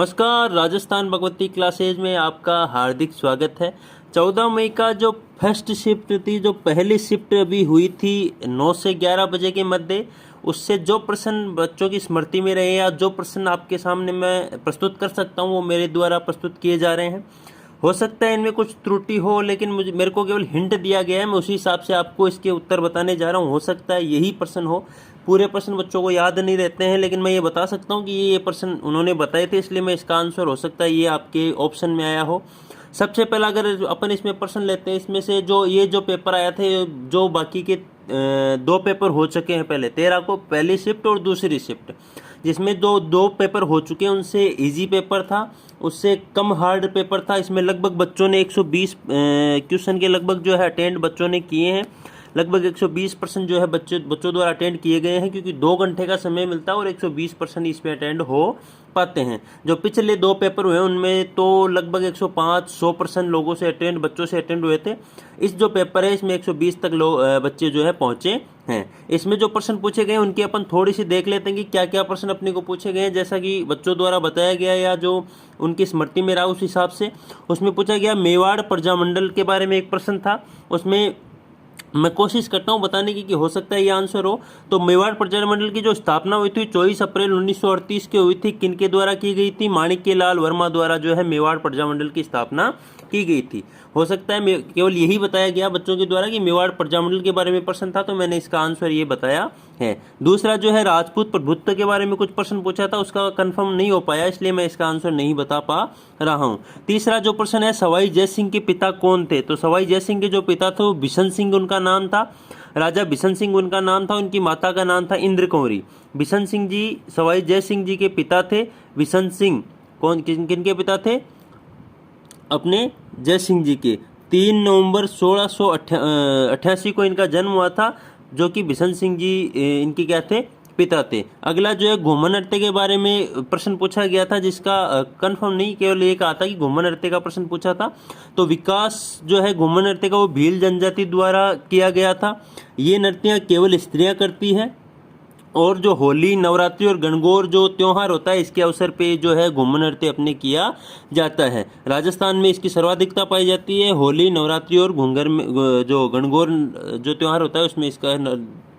नमस्कार, राजस्थान भगवती क्लासेज में आपका हार्दिक स्वागत है। 14 मई का जो फर्स्ट शिफ्ट थी, जो पहली शिफ्ट अभी हुई थी 9 से 11 बजे के मध्य, उससे जो प्रश्न बच्चों की स्मृति में रहे या जो प्रश्न आपके सामने मैं प्रस्तुत कर सकता हूँ वो मेरे द्वारा प्रस्तुत किए जा रहे हैं। हो सकता है इनमें कुछ त्रुटि हो, लेकिन मेरे को केवल हिंट दिया गया है, मैं उसी हिसाब से आपको इसके उत्तर बताने जा रहा हूँ। हो सकता है यही प्रश्न हो, पूरे प्रश्न बच्चों को याद नहीं रहते हैं, लेकिन मैं ये बता सकता हूँ कि ये प्रश्न उन्होंने बताए थे, इसलिए मैं इसका आंसर हो सकता है ये आपके ऑप्शन में आया हो। सबसे पहला अगर अपन इसमें प्रश्न लेते हैं, इसमें से जो पेपर आया थे, जो बाकी के दो पेपर हो चुके हैं पहले 13 को, पहली शिफ्ट और दूसरी शिफ्ट, जिसमें दो पेपर हो चुके हैं, उनसे इजी पेपर था, उससे कम हार्ड पेपर था। इसमें लगभग बच्चों ने 120 क्वेश्चन के लगभग जो है अटेंड बच्चों ने किए हैं। लगभग 120% जो है बच्चों द्वारा अटेंड किए गए हैं, क्योंकि 2 घंटे का समय मिलता है और 120% इसमें अटेंड हो पाते हैं। जो पिछले 2 पेपर हुए उनमें तो लगभग 105-100% लोगों से बच्चों से अटेंड हुए थे। इस जो पेपर है इसमें 120 तक बच्चे जो है पहुंचे हैं। इसमें जो प्रश्न पूछे गए उनकी अपन थोड़ी सी देख लेते हैं कि क्या क्या प्रश्न अपने को पूछे गए हैं। जैसा कि बच्चों द्वारा बताया गया या जो उनकी स्मृति में रहा उस हिसाब से उसमें पूछा गया मेवाड़ प्रजामंडल के बारे में एक प्रश्न था। उसमें मैं कोशिश करता हूं बताने की कि हो सकता है ये आंसर हो। तो मेवाड़ प्रजामंडल की जो स्थापना हुई थी 24 अप्रैल 1938 के हुई थी। किनके द्वारा की गई थी? माणिक्य लाल वर्मा द्वारा जो है मेवाड़ प्रजामंडल की स्थापना की गई थी। हो सकता है केवल यही बताया गया बच्चों के द्वारा कि मेवाड़ प्रजामंडल के बारे में प्रश्न था, तो मैंने इसका आंसर ये बताया है। दूसरा जो है राजपूत प्रभुत्व के बारे में कुछ प्रश्न पूछा था, उसका कंफर्म नहीं हो पाया, इसलिए मैं इसका आंसर नहीं बता पा रहा हूँ। तीसरा जो प्रश्न है सवाई जय सिंह के पिता कौन थे? तो सवाई जय सिंह के जो पिता थे वो बिशन सिंह उनका नाम था, राजा बिशन सिंह उनका नाम था। उनकी माता का नाम था इंद्र कंवरी। बिशन सिंह जी सवाई जय सिंह जी के पिता थे। बिशन सिंह किनके पिता थे? अपने जय सिंह जी के। 3 नवंबर 1688 को इनका जन्म हुआ था, जो कि बिशन सिंह जी इनके क्या थे? पिता थे। अगला जो है घूमर नृत्य के बारे में प्रश्न पूछा गया था, जिसका कंफर्म नहीं, केवल ये कहा था कि घूमर नृत्य का प्रश्न पूछा था। तो विकास जो है घूमर नृत्य का वो भील जनजाति द्वारा किया गया था। ये नृत्य केवल स्त्रियां करती है, और जो होली, नवरात्रि और गणगौर जो त्योहार होता है इसके अवसर पे जो है घूमर नृत्य अपने किया जाता है। राजस्थान में इसकी सर्वाधिकता पाई जाती है। होली, नवरात्रि और घूंगर में जो गणगौर जो त्योहार होता है उसमें इसका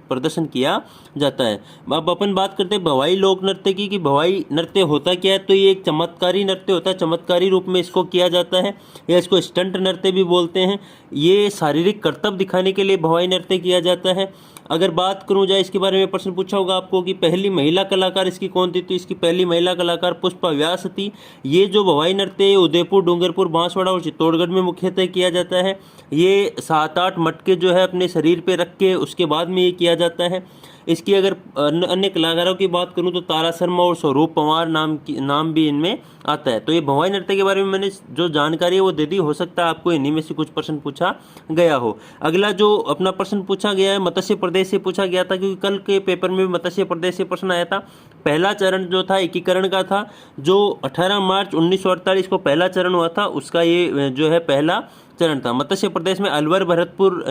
प्रदर्शन किया जाता है। अब अपन बात करते हैं भवाई लोक नृत्य की, कि भवाई नृत्य होता क्या है? तो ये एक चमत्कारी नृत्य होता है, चमत्कारी रूप में इसको किया जाता है, या इसको स्टंट नृत्य भी बोलते हैं। ये शारीरिक करतब दिखाने के लिए भवाई नृत्य किया जाता है। अगर बात करूं जाए इसके बारे में प्रश्न पूछा होगा आपको कि पहली महिला कलाकार इसकी कौन थी, तो इसकी पहली महिला कलाकार पुष्पा व्यास थी। ये जो भवाई नृत्य उदयपुर, डूंगरपुर, बांसवाड़ा और चित्तौड़गढ़ में मुख्यतः किया जाता है। ये 7-8 मटके जो है अपने शरीर पे रख के उसके बाद में ये किया जाता है। इसकी अगर अन्य कलाकारों की बात करूं तो तारा शर्मा और स्वरूप पवार नाम भी इनमें आता है। तो ये भवाई नृत्य के बारे में मैंने जो जानकारी है वो दे दी। हो सकता है आपको इन्हीं में से कुछ प्रश्न पूछा गया हो। अगला जो अपना प्रश्न पूछा गया है मत्स्य प्रदेश से पूछा गया था, क्योंकि कल के पेपर में मत्स्य प्रदेश से प्रश्न आया था। पहला चरण जो था एकीकरण का था, जो 18 मार्च 1948 को पहला चरण हुआ था, उसका ये जो है पहला चरण था। मत्स्य प्रदेश में अलवर, भरतपुर,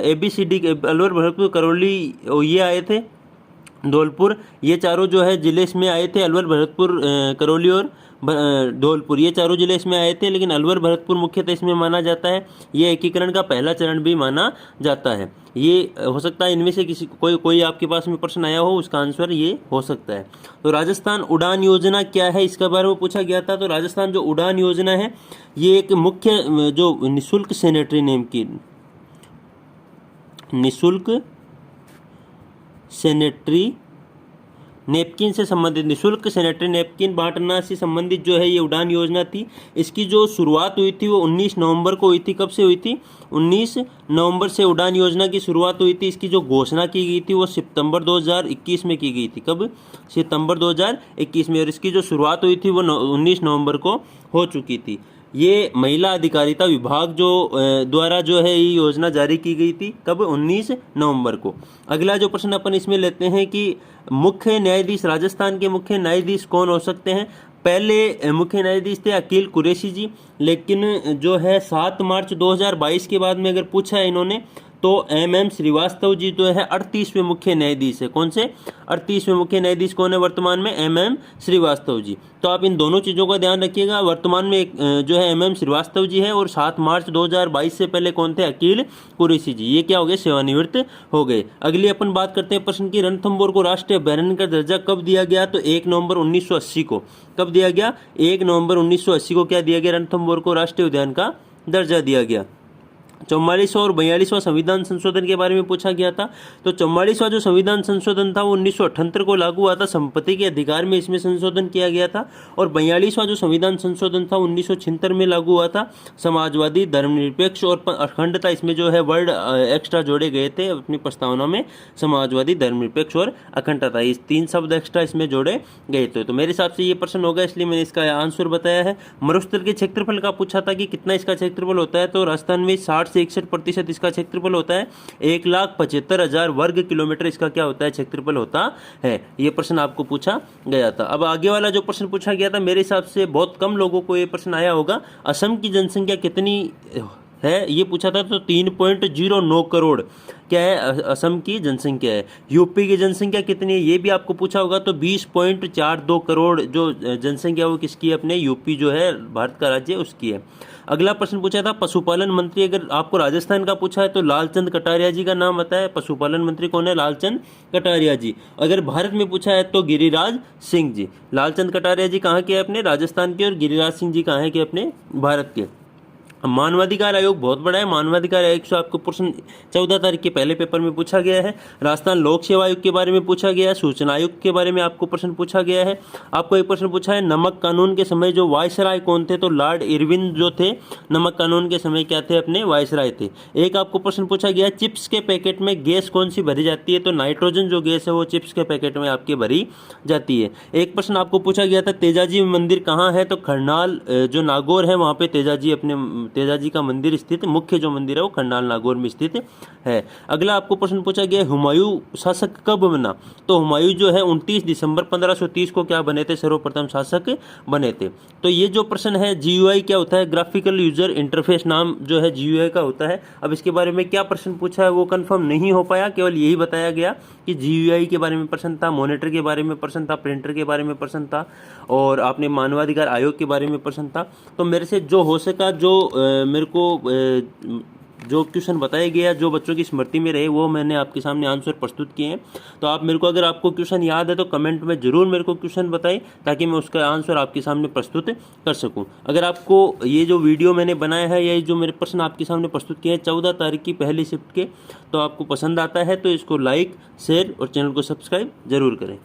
ABCD, अलवर, भरतपुर, करौली ये आए थे, धौलपुर, ये चारों जो है जिले इसमें आए थे। अलवर, भरतपुर, करौली और धौलपुर ये चारों जिले इसमें आए थे, लेकिन अलवर, भरतपुर मुख्यतः इसमें माना जाता है। ये एकीकरण का पहला चरण भी माना जाता है। ये हो सकता है इनमें से कोई आपके पास में प्रश्न आया हो, उसका आंसर ये हो सकता है। तो राजस्थान उड़ान योजना क्या है, इसके बारे में पूछा गया था। तो राजस्थान जो उड़ान योजना है ये एक मुख्य जो निःशुल्क सैनिटरी नैपकिन से संबंधित, निःशुल्क सैनिटरी नैपकिन बांटना से संबंधित जो है ये उड़ान योजना थी। इसकी जो शुरुआत हुई थी वो 19 नवंबर को हुई थी। कब से हुई थी? 19 नवंबर से उड़ान योजना की शुरुआत हुई थी। इसकी जो घोषणा की गई थी वो सितंबर 2021 में की गई थी। कब? सितंबर 2021 में। और इसकी जो शुरुआत हुई थी वो 19 नवंबर को हो चुकी थी। ये महिला अधिकारिता विभाग जो द्वारा जो है ये योजना जारी की गई थी। कब? 19 नवंबर को। अगला जो प्रश्न अपन इसमें लेते हैं कि मुख्य न्यायाधीश, राजस्थान के मुख्य न्यायाधीश कौन हो सकते हैं? पहले मुख्य न्यायाधीश थे अकील कुरैशी जी, लेकिन जो है 7 मार्च 2022 के बाद में अगर पूछा है इन्होंने तो MM श्रीवास्तव जी जो है 38वें मुख्य न्यायाधीश है। कौन से? 38वें मुख्य न्यायाधीश कौन है वर्तमान में? MM श्रीवास्तव जी। तो आप इन दोनों चीज़ों का ध्यान रखिएगा। वर्तमान में जो है MM श्रीवास्तव जी है, और 7 मार्च 2022 से पहले कौन थे? अकील कुरैशी जी। ये क्या हो गए? सेवानिवृत्त हो गए। अगली अपन बात करते हैं प्रश्न की, रणथंभौर को राष्ट्रीय अभयारण्य का दर्जा कब दिया गया? तो 1 नवंबर 1980 को। कब दिया गया? 1 नवंबर 1980 को क्या दिया गया? रणथंभौर को राष्ट्रीय उद्यान का दर्जा दिया गया। 44वां और 42वां संविधान संशोधन के बारे में पूछा गया था। तो 44वां जो संविधान संशोधन था वो 1978 को लागू हुआ था, संपत्ति के अधिकार में इसमें संशोधन किया गया था। और 42वां जो संविधान संशोधन था 1976 में लागू हुआ था, समाजवादी, धर्मनिरपेक्ष और अखंडता, इसमें जो है वर्ड एक्स्ट्रा जोड़े गए थे अपनी प्रस्तावना में, समाजवादी, धर्मनिरपेक्ष और अखंडता, इस 3 शब्द एक्स्ट्रा इसमें जोड़े गए थे। तो मेरे हिसाब से ये प्रश्न होगा, इसलिए मैंने इसका आंसर बताया है। मरुस्थल के क्षेत्रफल का पूछा था कि कितना इसका क्षेत्रफल होता है, तो राजस्थान में 60 से 61% इसका क्षेत्रफल होता है। 1,75,000 वर्ग किलोमीटर इसका क्या होता है? क्षेत्रफल होता है। यह प्रश्न आपको पूछा गया था। अब आगे वाला जो प्रश्न पूछा गया था, मेरे हिसाब से बहुत कम लोगों को यह प्रश्न आया होगा। असम की जनसंख्या कितनी है ये पूछा था, तो 3.09 करोड़ क्या है असम की जनसंख्या है। यूपी की जनसंख्या कितनी है ये भी आपको पूछा होगा, तो 20.42 करोड़ जो जनसंख्या वो किसकी है? अपने यूपी जो है भारत का राज्य उसकी है। अगला प्रश्न पूछा था पशुपालन मंत्री, अगर आपको राजस्थान का पूछा है तो लालचंद कटारिया जी का नाम आता है। पशुपालन मंत्री कौन है? लालचंद कटारिया जी। अगर भारत में पूछा है तो गिरिराज सिंह जी। लालचंद कटारिया जी कहाँ के हैं? अपने राजस्थान के। और गिरिराज सिंह जी कहाँ है? के अपने भारत के। मानवाधिकार आयोग बहुत बड़ा है। मानवाधिकार आयोग से आपको प्रश्न 14 तारीख के पहले पेपर में पूछा गया है। राजस्थान लोक सेवा आयोग के बारे में पूछा गया है। सूचना आयोग के बारे में आपको प्रश्न पूछा गया है। आपको एक प्रश्न पूछा है नमक कानून के समय जो वायसराय कौन थे? तो लॉर्ड इरविन जो थे नमक कानून के समय क्या थे? अपने वायसराय थे। एक आपको प्रश्न पूछा गया चिप्स के पैकेट में गैस कौन सी भरी जाती है? तो नाइट्रोजन जो गैस है वो चिप्स के पैकेट में आपकी भरी जाती है। एक प्रश्न आपको पूछा गया था तेजाजी मंदिर कहाँ है? तो खरनाल जो नागौर है वहाँ पे तेजाजी का मंदिर स्थित, मुख्य जो मंदिर है वो खरनाल नागौर में स्थित है। अगला आपको प्रश्न पूछा गया हुमायूं शासक कब बना? तो हुमायूं जो है 29 दिसंबर 1530 को क्या बने थे? सर्वप्रथम शासक बने थे। तो ये जो प्रश्न है GUI क्या होता है? ग्राफिकल यूजर इंटरफेस नाम जो है GUI का होता है। अब इसके बारे में क्या प्रश्न पूछा है वो कंफर्म नहीं हो पाया, केवल यही बताया गया कि GUI के बारे में प्रश्न था, मॉनिटर के बारे में प्रश्न था, प्रिंटर के बारे में प्रश्न था, और आपने मानवाधिकार आयोग के बारे में प्रश्न था। तो मेरे से जो हो सका, जो मेरे को जो क्वेश्चन बताया गया, जो बच्चों की स्मृति में रहे, वो मैंने आपके सामने आंसर प्रस्तुत किए हैं। तो आप मेरे को, अगर आपको क्वेश्चन याद है तो कमेंट में ज़रूर मेरे को क्वेश्चन बताएं, ताकि मैं उसका आंसर आपके सामने प्रस्तुत कर सकूं। अगर आपको ये जो वीडियो मैंने बनाया है, ये जो मेरे प्रश्न आपके सामने प्रस्तुत किए हैं 14 तारीख की पहली शिफ्ट के, तो आपको पसंद आता है तो इसको लाइक, शेयर और चैनल को सब्सक्राइब जरूर करें।